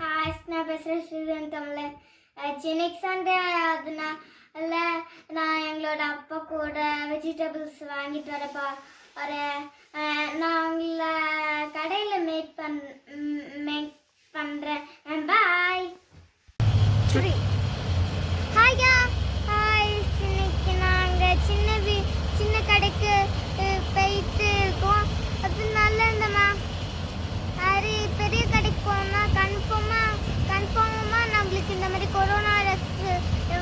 நான் பேசுகிறேன் ஸ்ரீதன் தமிழ். சென்னைக்கு சண்டே அதனால நான் எங்களோட அப்பா கூட வெஜிடபிள்ஸ் வாங்கிட்டு வரப்பா நான் உங்களை கடையில் மேக் பண்ணுறேன். பாய். ஹாய்யா. ஹாய். இன்னைக்கு நாங்கள் சின்ன கடைக்கு போயிட்டு இருக்கோம். அது நல்லா இருந்தம்மா. அது பெரிய கடைக்கு போனால் கன்ஃபார்மாக நம்மளுக்கு இந்த மாதிரி கொரோனா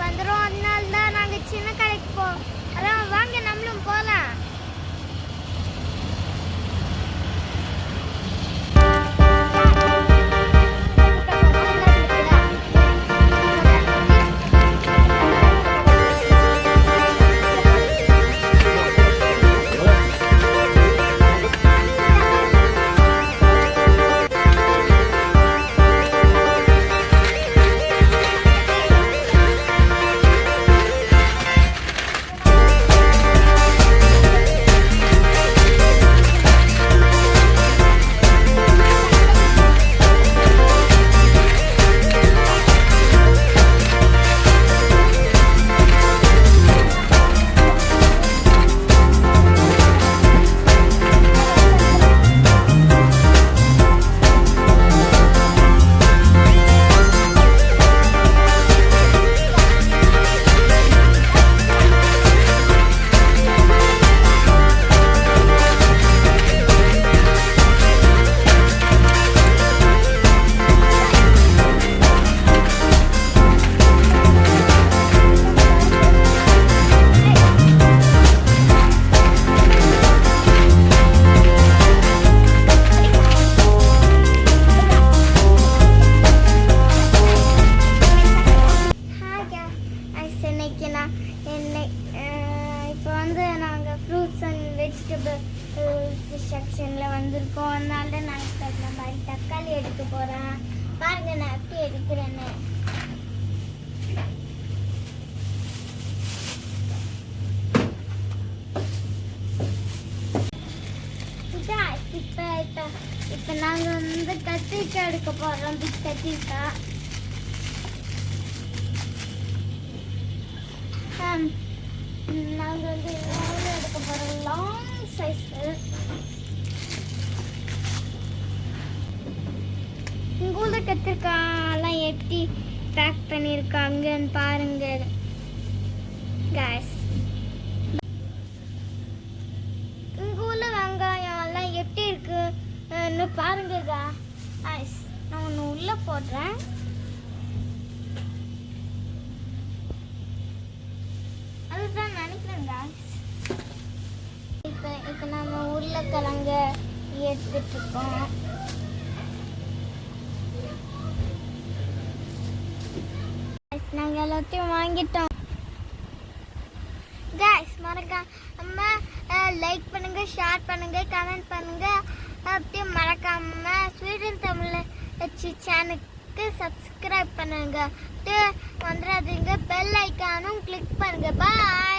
வந்துடும். அதனால தான் நாங்கள் சின்ன கடைக்கு போவோம். அதான் வாங்க நம்மளும் போகலாம். இப்போ நாங்கள் ஃப்ரூட்ஸ் அண்ட் வெஜிடபிள்ஸ் செக்ஷனில் வந்திருக்கோம். அதனால நாங்கள் இந்த மாதிரி தக்காளி எடுக்க போகிறேன். பாருங்கள் நான் எப்படி எடுக்கிறேன்னு. இப்போ நாங்கள் கத்திரிக்காய் எடுக்க போகிறோம். கத்திரிக்காய் நாங்கள் எடுக்க போகிறோம். Long size. உங்கள் ஊரில் கத்திரிக்காயெல்லாம் எப்படி பேக் பண்ணியிருக்காங்கன்னு பாருங்க கேஸ். உங்கள் ஊரில் வெங்காயம் எல்லாம் எப்படி இருக்குன்னு பாருங்க கேஸ். நான் ஒன்று உள்ளே போடுறேன். அதுதான் நினைக்கிறேன் காய்ஸ். இப்போ நம்ம உருளைக்கிழங்க எடுத்துட்டு இருக்கோம். நாங்கள் எல்லாத்தையும் வாங்கிட்டோம் காய்ஸ். மறக்காம லைக் பண்ணுங்க, ஷேர் பண்ணுங்க, கமெண்ட் பண்ணுங்க. அப்படியே மறக்காம ஸ்வீடன் தமிழ் சேனலுக்கு சப்ஸ்கிரைப் பண்ணுங்க. வந்துடாதீங்க. பெல் ஐக்கானும் கிளிக் பண்ணுங்க. பாய்.